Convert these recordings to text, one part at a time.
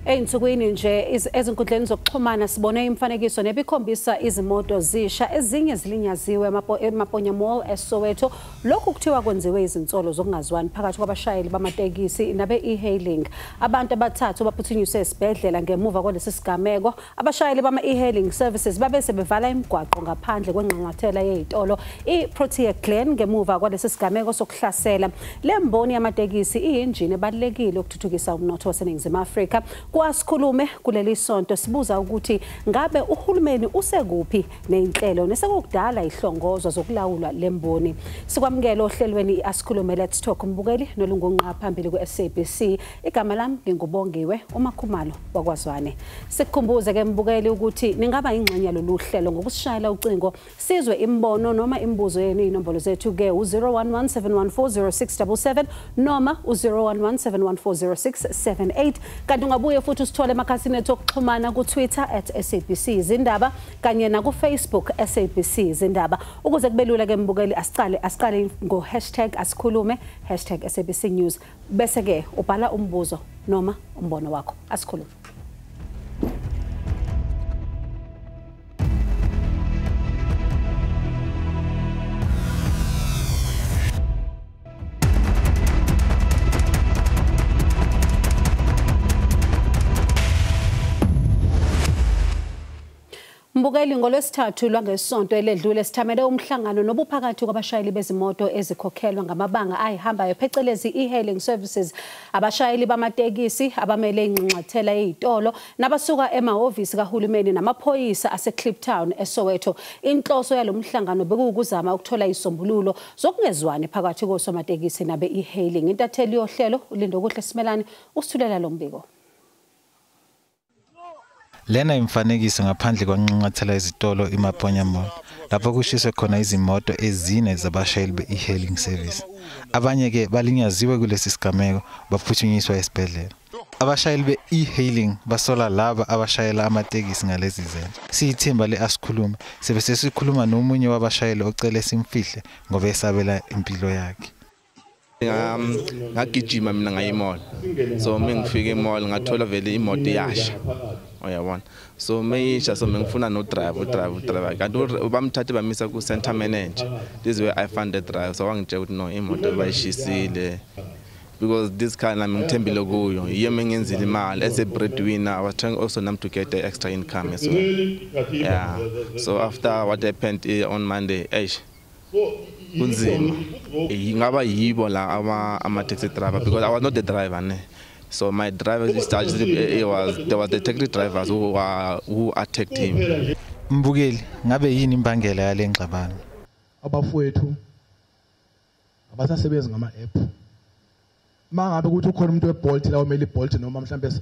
Eyinsukwini nje ezinkundleni zokuxhumana sibone imfanekiso nebikhombisa izimoto zisha ezinye zilinyaziwe eMaponya Mall eSoweto. Lokhu kuthiwa kwenziwe izinsolo zokungazwani phakathi kwabashayeli bamatekisi nabe e-hailing. Abantu abathathu baphuthunyiswe esibhedlela ngemuva kwalesi sigameko. Abashayeli bama e-hailing services babe sebevala imigwaqo ngaphandle kwengqungquthela yezitolo iProtea Glen ngemuva kwalesi sigameko sokuhlasela. Le mboni yamatekisi iyinjini ebalekile ukuthuthukisa umnotho waseNingizimu Afrika. Asikhukume kuleli sonto sibuza ukuthi ngabe uhulumeni usekuphi nezinhlelo nesekudala ihlongozo zokulawula lemboni. Sikwamukela ohlelweni Asikhukume Let's Talk umbukeli nolungonqa phambili kweSABC. Igama lami ngingubongiwe uMakhumalo waKwaZwane. Sikukhumbuze ke mbukeli ukuthi ningaba ingxenye lolu hlelo ngokusishayela ucingo sizwe imbono noma imibuzo yenu. Inombolo zethu ke u0117140677 noma u0117140678 kanti ungabuye futhi usithole emakhasini ethu okuxhumana ku Twitter @SABC Izindaba kanye na ku Facebook SABC Izindaba. Ukuze kubelula ke mbukeli asiqale ngo #Asikhukume #SABC News bese ke ubhala umbuzo noma umbono wakho. Asikhulume. Mbukeli ngolwesithathu lwangesonto eledlule sithamele umhlangano nobuphakathi kwabashayeli bezimoto ezikhokhelwa ngamabanga ayihambayo phecelezi e-hailing services, abashayeli bamatekisi abamele ingxangxathela yezitolo nabasuka emahhovisi kahulumeni namaphoyisa aseCliptown eSoweto. Inhloso yalomhlangano bekukuzama ukuthola isombululo zokungezwani phakathi kosomatekisi nabe e-hailing. Intatheli yohlelo uLindo Kuhle Simelane usithulela lo mbiko. Lena imfanekiso ngaphandle kwanqanqathela izitolo iMaponya Mall lapho kushiswe khona izimoto ezine zabashayeli be-e-hailing service. Abanye ke balinyaziwe kulesi sigameko baphuthunyiswa esibhedlela. Abashayeli be-e-hailing basola laba abashayela amatekisi ngalezi zenzo. Siyithimba leAsikhulume sebese sikhuluma nomunye wabashayeli ocela simfihle ngoba esabela impilo yakhe. Ngagijima mina ngaye mall, so mengifika emall ngathola vele imoto yasha oyabona, so meyisha so mengifuna no driver kanti bamthathe bamisa ku center manager. This is where I found the driver, so wangitshela ukuthi no imoto bayishisile because this car nami ngithembile kuyo yiyo mengenzile imali as a breadwinner. I was trying also now to get the extra income as well. Yeah, so after what happened on Monday kunzima ingaba yibo la ama taxi driver because I was not the driver ne. So my driver there was the taxi drivers who attacked him. Mbukeli ngabe yini imbangela yale ngxabano? Abafowethu abasasebenza ngama app. Mangabe ukuthi ukhona umuntu weBolt la omele iBolt noma mhlambe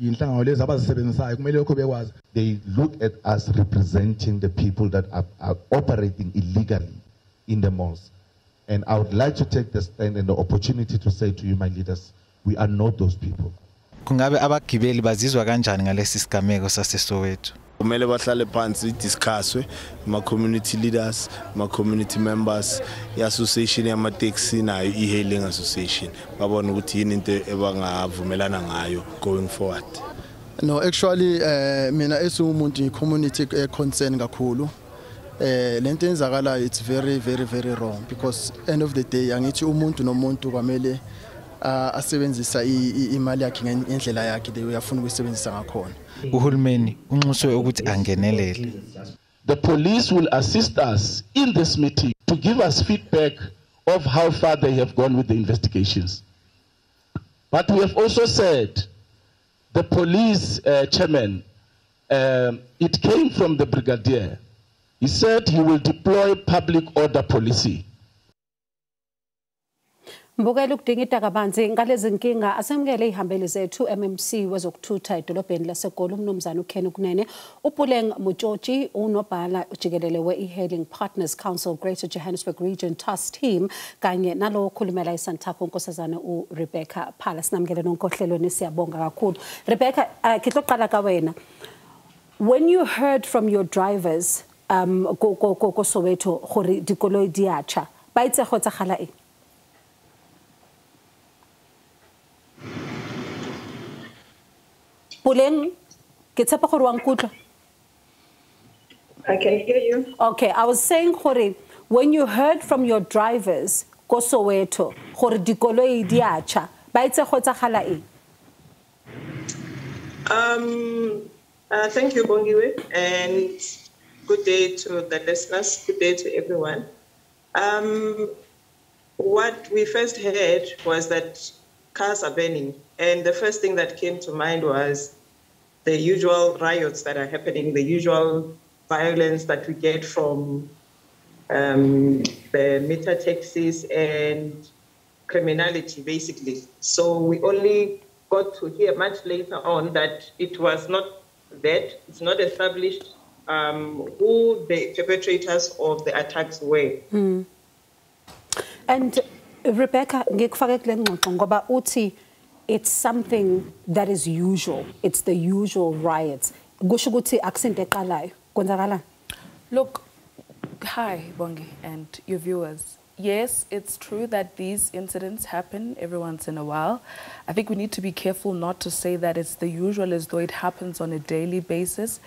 inhlangano lezi abazisebenzisayo kumele lokho bekwazi. They look at us representing the people that are operating illegally in the malls. And I would like to take the stand and the opportunity to say to you, my leaders, we are not those people. Kungabe abagibeli bazizwa kanjani ngalesi sigameko saseSoweto? Kumele bahlale phansi discusswe ma community leaders, ma community members, i-association yama-taxi nayo e-hailing association. Babona ukuthi yini into ebangavumelana ngayo going forward. No, actually mina esumuntu community concern kakhulu. Lento enzakala it's very wrong because end of the day angithi umuntu nomuntu kwamele asebenzisa imali yakhe ngendlela yakhe le uyafuna ukuyisebenzisa ngakhona. Uhulumeni unxuswe ukuthi angenelele. The police will assist us in this meeting to give us feedback of how far they have gone with the investigations. But we have also said the police chairman, it came from the brigadier. He said he will deploy public order policy. Mbukeli ukudinga idakabanzi ngalezi nkinga asemukele ihambeli zethu MMC wezokuthutha edolobheni laseGoli umnumzana uKhen Kunene uPuleng Mutshotshi unobhala ujikelele we-e-hailing Partners Council Greater Johannesburg Region Task Team kanye nalo okhulumela iSantaco unkosazana uRebecca Phala. Sinamukele nonkohlelweni siyabonga kakhulu. Rebecca, kitloqala ka wena. When you heard from your drivers go Soweto gore dikoloi di acha ba itse go tsagala eng? Puleng, ke tshepa gore wa nkutlwa. I can hear you. Okay, I was saying, Hore, when you heard from your drivers, ko Soweto, gore dikoloi di a tjha, ba itse go tsagala eng? Thank you, Bongiwe, and good day to the listeners. Good day to everyone. What we first heard was that cars are burning, and the first thing that came to mind was the usual riots that are happening, the usual violence that we get from the meter taxis and criminality, basically. So we only got to hear much later on that it was not that, it's not established who the perpetrators of the attacks were. And Rebecca, ngikufake kule ngxoxo ngoba uthi it's something that is usual. It's the usual riots. Kusho ukuthi akusinto eqalayo. Kwenzakalani? Look, hi, Bongi, and your viewers. Yes, it's true that these incidents happen every once in a while. I think we need to be careful not to say that it's the usual as though it happens on a daily basis.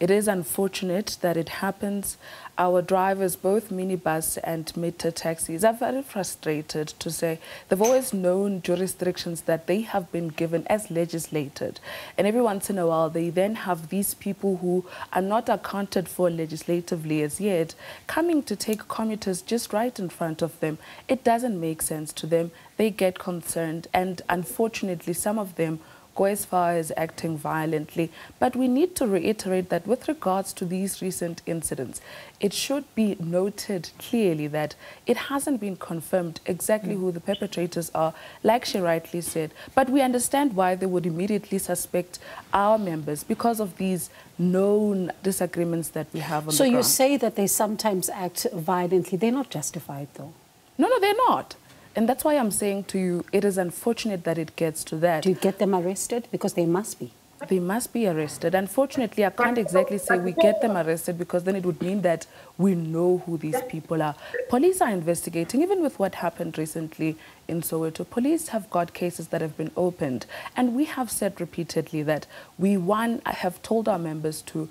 It is unfortunate that it happens. Our drivers, both minibus and meter taxis, are very frustrated to say they've always known jurisdictions that they have been given as legislated. And every once in a while, they then have these people who are not accounted for legislatively as yet, coming to take commuters just right in front of them. It doesn't make sense to them. They get concerned, and unfortunately, some of them go as far as acting violently. But we need to reiterate that with regards to these recent incidents, it should be noted clearly that it hasn't been confirmed exactly who the perpetrators are, like she rightly said. But we understand why they would immediately suspect our members because of these known disagreements that we have on the ground. So you say that they sometimes act violently. They're not justified, though. No, they're not. And that's why I'm saying to you, it is unfortunate that it gets to that. Do you get them arrested? Because they must be. They must be arrested. Unfortunately, I can't exactly say we get them arrested because then it would mean that we know who these people are. Police are investigating, even with what happened recently in Soweto. Police have got cases that have been opened. And we have said repeatedly that I have told our members to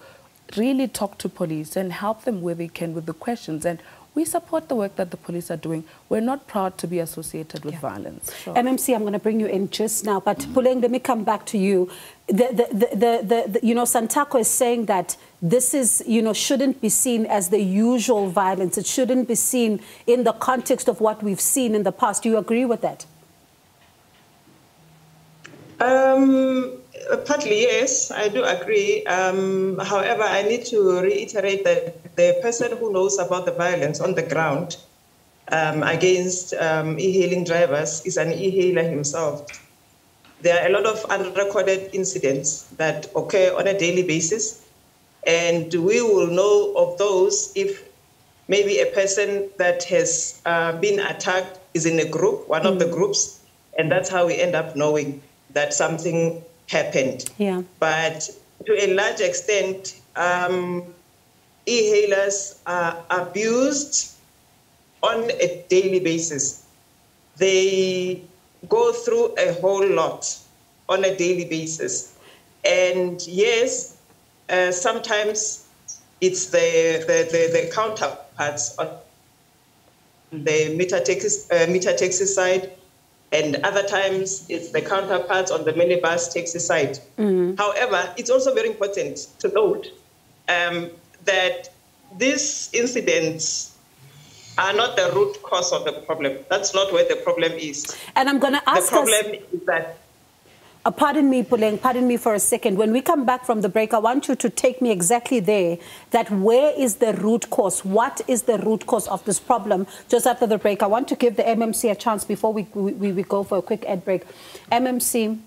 really talk to police and help them where they can with the questions. And we support the work that the police are doing. We're not proud to be associated with violence. Sure. MMC, I'm going to bring you in just now, but Puleng, let me come back to you. Santako is saying that this is, shouldn't be seen as the usual violence. It shouldn't be seen in the context of what we've seen in the past. Do you agree with that? Partly, yes, I do agree. However, I need to reiterate that the person who knows about the violence on the ground against e-hailing drivers is an e-hailer himself. There are a lot of unrecorded incidents that occur on a daily basis, and we will know of those if maybe a person that has been attacked is in a group, one of the groups, and that's how we end up knowing that something happened. Yeah. But to a large extent, e-hailers are abused on a daily basis. They go through a whole lot on a daily basis. And yes, sometimes it's the counterparts on the meter taxi side, and other times it's the counterparts on the minibus taxi side. However, it's also very important to note that these incidents are not the root cause of the problem. That's not where the problem is. And I'm going to ask the problem is that... pardon me, Puleng, pardon me for a second. When we come back from the break, I want you to take me exactly there, that where is the root cause? What is the root cause of this problem? Just after the break, I want to give the MMC a chance before we go for a quick ad break. MMC,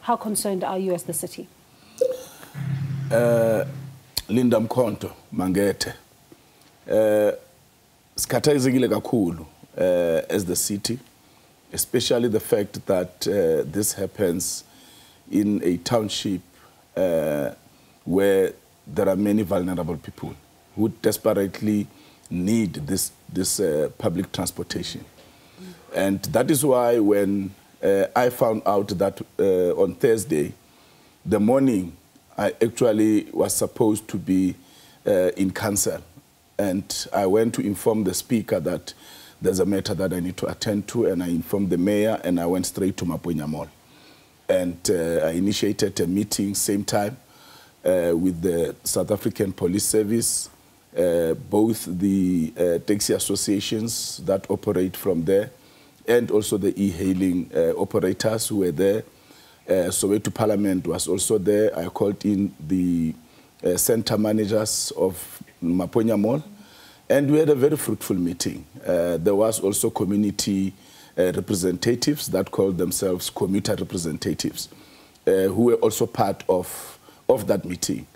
how concerned are you as the city? Linda Mkhonto, Mangete. Sikhathazekile kakhulu as the city, especially the fact that this happens in a township where there are many vulnerable people who desperately need this public transportation. And that is why when I found out that on Thursday, the morning, I actually was supposed to be in council. And I went to inform the speaker that there's a matter that I need to attend to, and I informed the mayor, and I went straight to Maponya Mall. And I initiated a meeting same time with the South African Police Service, both the taxi associations that operate from there, and also the e-hailing operators who were there. Soweto Parliament was also there. I called in the center managers of Maponya Mall, and we had a very fruitful meeting. There was also community representatives that called themselves commuter representatives, who were also part of that meeting.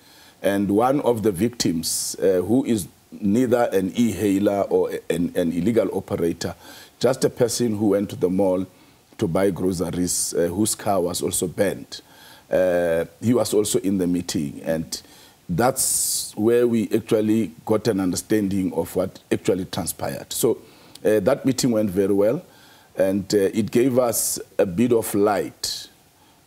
And one of the victims, who is neither an e-hailer or an illegal operator, just a person who went to the mall to buy groceries, whose car was also banned. He was also in the meeting, and that's where we actually got an understanding of what actually transpired. So that meeting went very well, and it gave us a bit of light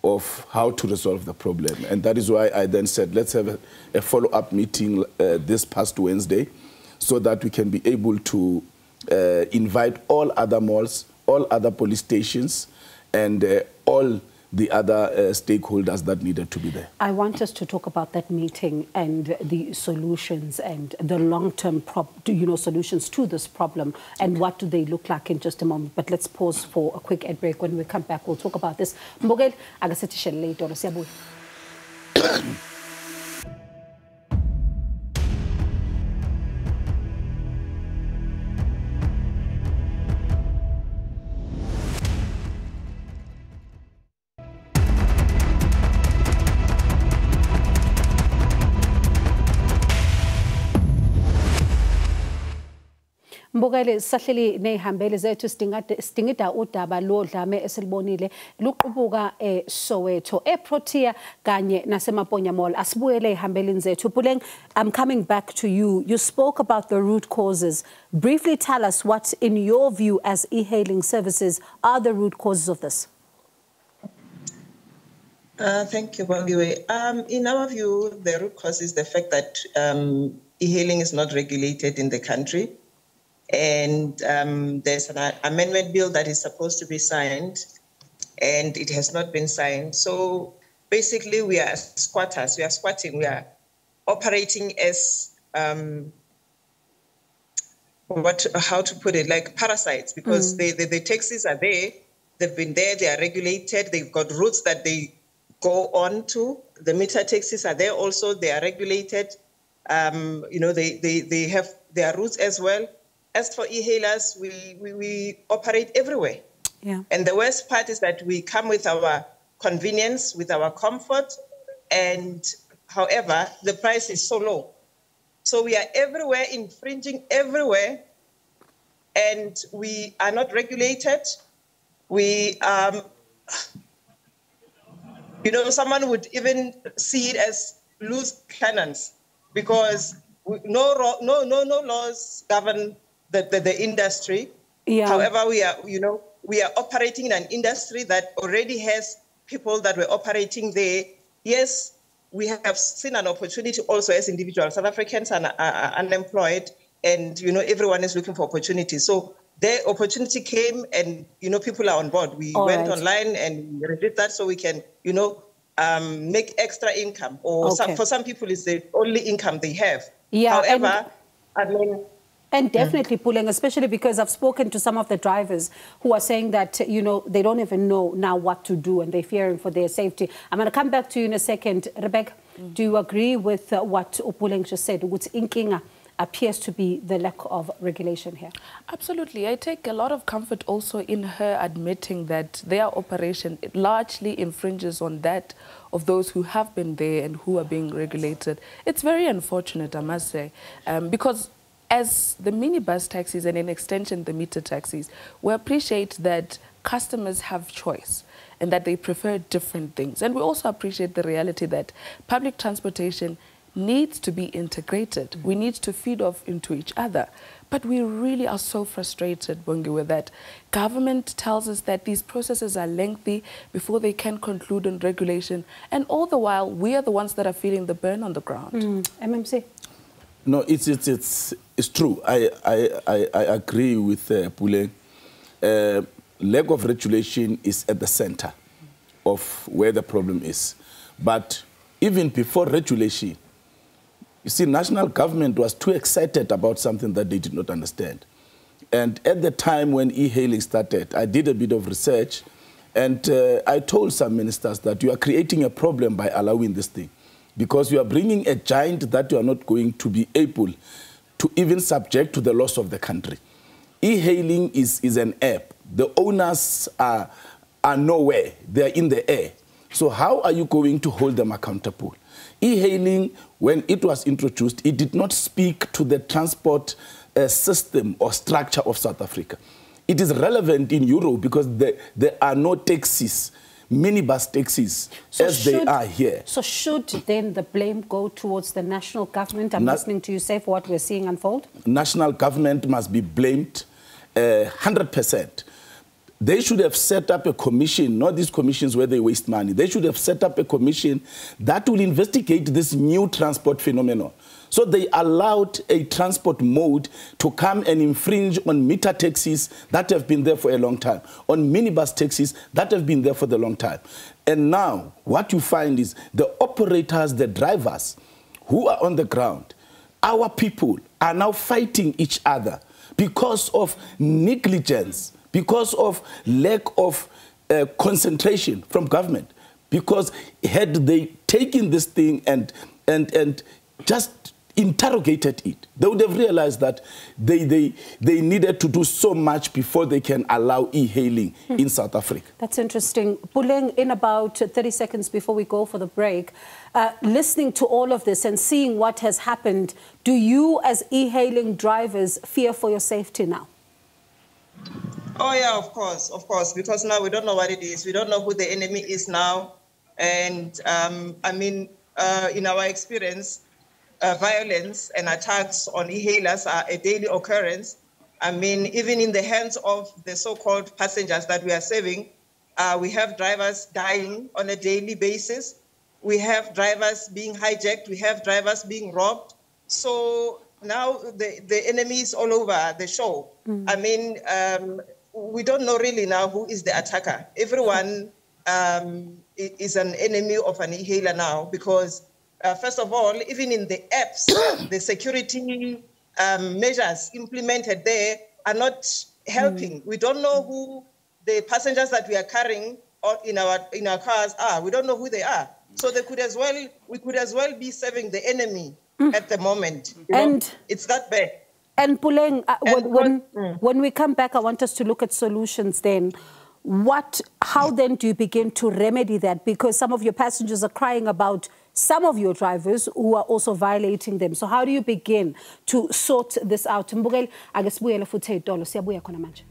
of how to resolve the problem. And that is why I then said, let's have a follow-up meeting this past Wednesday, so that we can be able to invite all other malls, all other police stations, and all the other stakeholders that needed to be there. I want us to talk about that meeting and the solutions and the long-term solutions to this problem, and what do they look like in just a moment. But let's pause for a quick ad break. When we come back, we'll talk about this. Mbogeli, akasetishele later. Siyabuya. Mbogeli, sahleli nehambele zethu stingida udaba lodlame esilibonile luqubuka Soweto, eProtea kanye nasemaponya Mall. Asibuyele ehambelini zethu. Puleng, I'm coming back to you. You spoke about the root causes. Briefly tell us what, in your view as e-hailing services, are the root causes of this? Thank you, Bongiwe. In our view, the root cause is the fact that e-hailing is not regulated in the country. And there's an amendment bill that is supposed to be signed, and it has not been signed. So basically, we are squatters. We are squatting. We are operating as, how to put it, like parasites, because the taxis are there. They've been there. They are regulated. They've got routes that they go on to. The meter taxis are there also. They are regulated. They have their routes as well. As for e-hailers, we operate everywhere. Yeah. And the worst part is that we come with our convenience, with our comfort, and however, the price is so low. So we are everywhere, infringing everywhere, and we are not regulated. We, someone would even see it as loose cannons, because no laws govern the industry. Yeah. However, we are operating in an industry that already has people that were operating there. Yes, we have seen an opportunity also as individuals. South Africans are unemployed, and everyone is looking for opportunities. So the opportunity came, and people are on board. We went online and we did that so we can make extra income, or for some people it's the only income they have. Yeah. However, And definitely, Puleng, especially because I've spoken to some of the drivers who are saying that, they don't even know now what to do, and they're fearing for their safety. I'm going to come back to you in a second. Rebecca, do you agree with what Puleng just said? Which inkinga appears to be the lack of regulation here? Absolutely. I take a lot of comfort also in her admitting that their operation largely infringes on that of those who have been there and who are being regulated. It's very unfortunate, I must say, because as the minibus taxis and in extension the meter taxis, we appreciate that customers have choice and that they prefer different things. And we also appreciate the reality that public transportation needs to be integrated. We need to feed off into each other. But we really are so frustrated, Bongi, with that. Government tells us that these processes are lengthy before they can conclude on regulation. And all the while, we are the ones that are feeling the burn on the ground. MMC? No, it's true. I agree with Pule. Lack of regulation is at the center of where the problem is. But even before regulation, you see, national government was too excited about something that they did not understand. And at the time when e-hailing started, I did a bit of research, and I told some ministers that you are creating a problem by allowing this thing, because you are bringing a giant that you are not going to be able to even subject to the laws of the country. E-hailing is an app. The owners are nowhere. They are in the air. So how are you going to hold them accountable? E-hailing, when it was introduced, it did not speak to the transport system or structure of South Africa. It is relevant in Europe because there are no taxis, minibus taxis, they are here. So should then the blame go towards the national government? I'm listening to you say for what we're seeing unfold. National government must be blamed 100%. They should have set up a commission, not these commissions where they waste money. They should have set up a commission that will investigate this new transport phenomenon. So they allowed a transport mode to come and infringe on meter taxis that have been there for a long time, on minibus taxis that have been there for the long time. And now what you find is the operators, the drivers who are on the ground, our people are now fighting each other because of negligence, because of lack of concentration from government. Because had they taken this thing and just interrogated it, they would have realized that they needed to do so much before they can allow e-hailing in South Africa. That's interesting. Puleng, in about 30 seconds before we go for the break, listening to all of this and seeing what has happened, do you as e-hailing drivers fear for your safety now? Oh, yeah, of course, because now we don't know what it is. We don't know who the enemy is now. And I mean, in our experience, violence and attacks on e-hailers are a daily occurrence. I mean, even in the hands of the so-called passengers that we are saving, we have drivers dying on a daily basis. We have drivers being hijacked. We have drivers being robbed. So now the enemy is all over the show. I mean, we don't know really now who is the attacker. Everyone is an enemy of an e-hailer now because, first of all, even in the apps, the security measures implemented there are not helping. We don't know who the passengers that we are carrying in our cars are. We don't know who they are. So we could as well be serving the enemy at the moment. It's that bad. And Puleng, when we come back, I want us to look at solutions then. How then do you begin to remedy that? Because some of your passengers are crying about some of your drivers who are also violating them. So how do you begin to sort this out? Mbukeli, ake sibuyele futhi ey'tolo, siyabuya khona manje.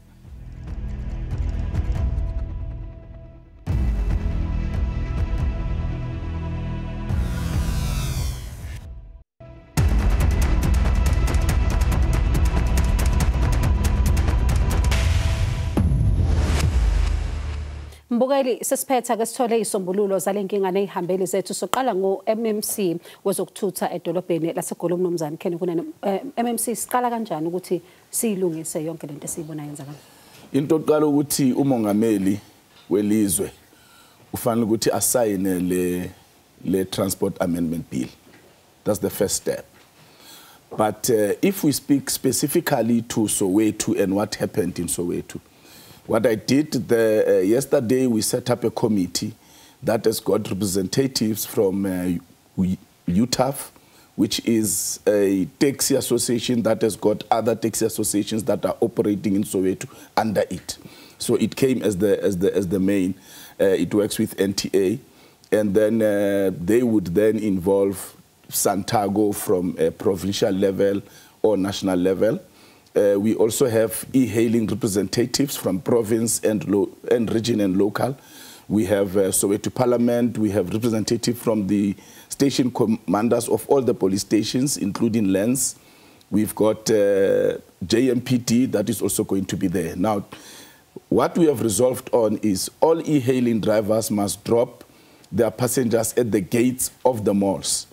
Mbukeli, sesiphetha ke sithole isombululo zalenkinga nezihambeli zethu. Soqala ngo-MMC wezokuthutha edolobheni laseGoli uMnumzane Ken Kunene. MMC siqala kanjani ukuthi siyilungise yonke lento esiyibona yenzakala? Into oqala ukuthi umongameli welizwe ufanele ukuthi asayine le transport amendment bill. That's the first step. But if we speak specifically to Soweto and what happened in Soweto, what I did yesterday, we set up a committee that has got representatives from UTAF, which is a taxi association that has got other taxi associations that are operating in Soweto under it. So it came as the main. It works with NTA, and then they would then involve Santago from a provincial level or national level. We also have e-hailing representatives from province and region and local. We have Soweto Parliament. We have representatives from the station commanders of all the police stations, including Lens. We've got JMPT that is also going to be there. Now, what we have resolved on is all e-hailing drivers must drop their passengers at the gates of the malls.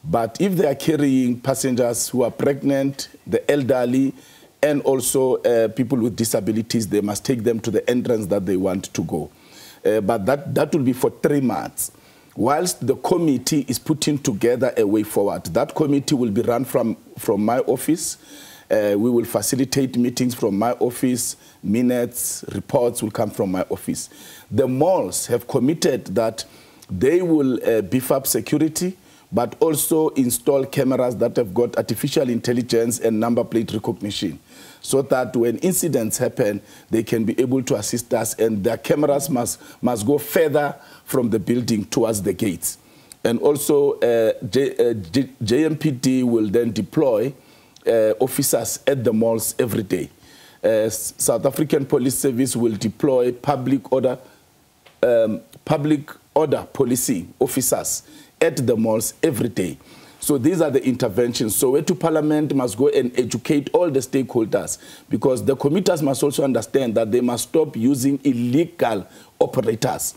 But if they are carrying passengers who are pregnant, the elderly, and also people with disabilities, they must take them to the entrance that they want to go. But that will be for 3 months. Whilst the committee is putting together a way forward, that committee will be run from my office. We will facilitate meetings from my office, minutes, reports will come from my office. The malls have committed that they will beef up security, but also install cameras that have got artificial intelligence and number plate recognition, so that when incidents happen, they can be able to assist us, and their cameras must go further from the building towards the gates. And also, JMPD will then deploy officers at the malls every day. South African Police Service will deploy public order policing officers at the malls every day. So these are the interventions. So Soweto Parliament must go and educate all the stakeholders, because the commuters must also understand that they must stop using illegal operators.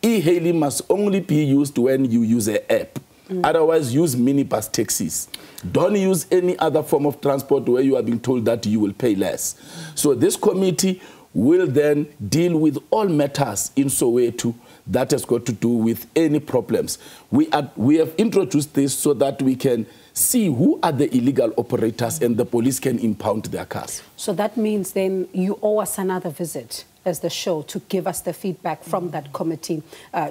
E-hailing must only be used when you use an app. Otherwise, use minibus taxis. Don't use any other form of transport where you are being told that you will pay less. So this committee will then deal with all matters in Soweto that has got to do with any problems. We have introduced this so that we can see who are the illegal operators and the police can impound their cars. So that means then you owe us another visit as the show to give us the feedback from that committee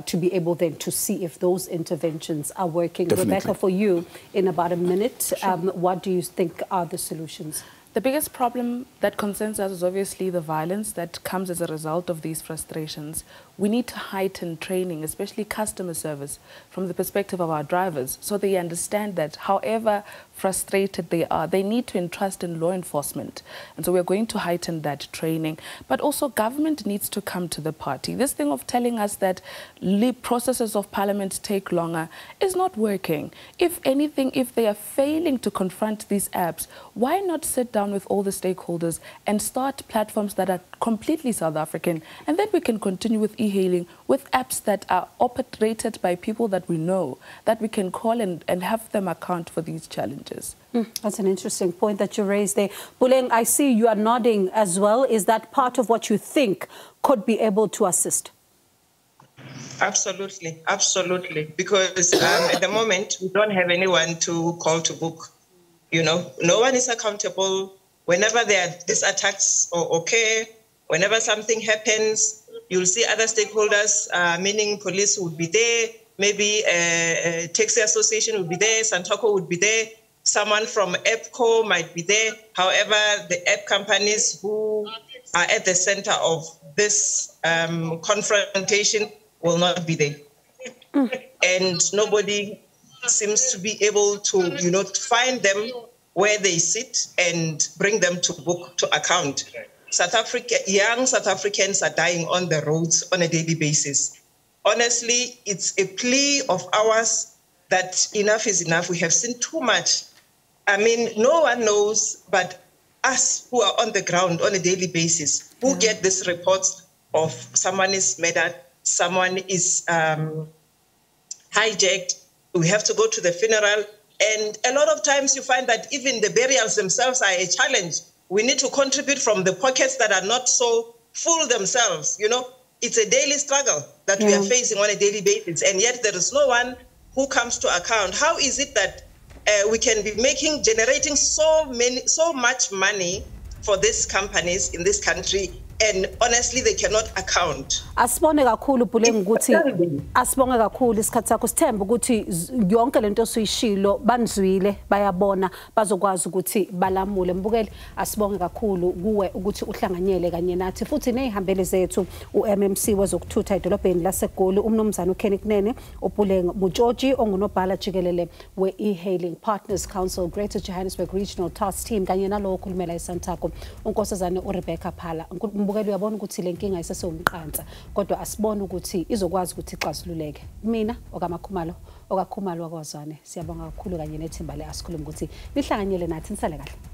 to be able then to see if those interventions are working. Definitely. Rebecca, for you, in about a minute, what do you think are the solutions? The biggest problem that concerns us is obviously the violence that comes as a result of these frustrations. We need to heighten training, especially customer service, from the perspective of our drivers, so they understand that however frustrated they are, they need to entrust in law enforcement. And so we're going to heighten that training. But also government needs to come to the party. This thing of telling us that processes of parliament take longer is not working. If anything, if they are failing to confront these apps, why not sit down with all the stakeholders and start platforms that are completely South African, and then we can continue with e-hailing with apps that are operated by people that we know, that we can call and have them account for these challenges. That's an interesting point that you raised there. Puleng, I see you are nodding as well. Is that part of what you think could be able to assist? Absolutely, absolutely. Because at the moment, we don't have anyone to call to book. You know, no one is accountable. Whenever there are these attacks or occur, whenever something happens, you'll see other stakeholders, meaning police would be there, maybe a taxi association would be there, Santaco would be there, someone from EPCO might be there. However, the app companies who are at the center of this confrontation will not be there. And nobody seems to be able to, you know, find them where they sit and bring them to book, to account. Young South Africans are dying on the roads on a daily basis. Honestly, it's a plea of ours that enough is enough. We have seen too much. I mean, no one knows but us who are on the ground on a daily basis, who get these reports of someone is murdered, someone is hijacked, we have to go to the funeral. And a lot of times you find that even the burials themselves are a challenge. We need to contribute from the pockets that are not so full themselves. You know, it's a daily struggle that we are facing on a daily basis. And yet there is no one who comes to account. How is it that we can be generating so much money for these companies in this country, and honestly they cannot account? Asibonge kakhulu Puleng ukuthi asibonge kakhulu isikhathi sakho, sithemba ukuthi yonke lento osuyishilo banzwile, bayabona, bazokwazi ukuthi balamule. Mbukeli, asibonge kakhulu kuwe ukuthi uhlanganyele kanye nathi futhi nezihambeli zethu uMMC wezokuthutha edolobheni laseGoli, umnumzana uKenny Kunene, uPuleng Mutshotshi ongunobhala jikelele we-e-hailing Partners Council Greater Johannesburg Regional Task Team, kanye nalowo okhulumela eSantaco unkosazana uRebecca Phala. mbukeli uyabona ukuthi le nkinga isesewumqansa kodwa asibone ukuthi izokwazi ukuthi ixazululeke. Mina okakhumalo wakwazane siyabonga kakhulu kanye nethimba le Asikhukume ukuthi nihlanganyele nathi nisale kahle.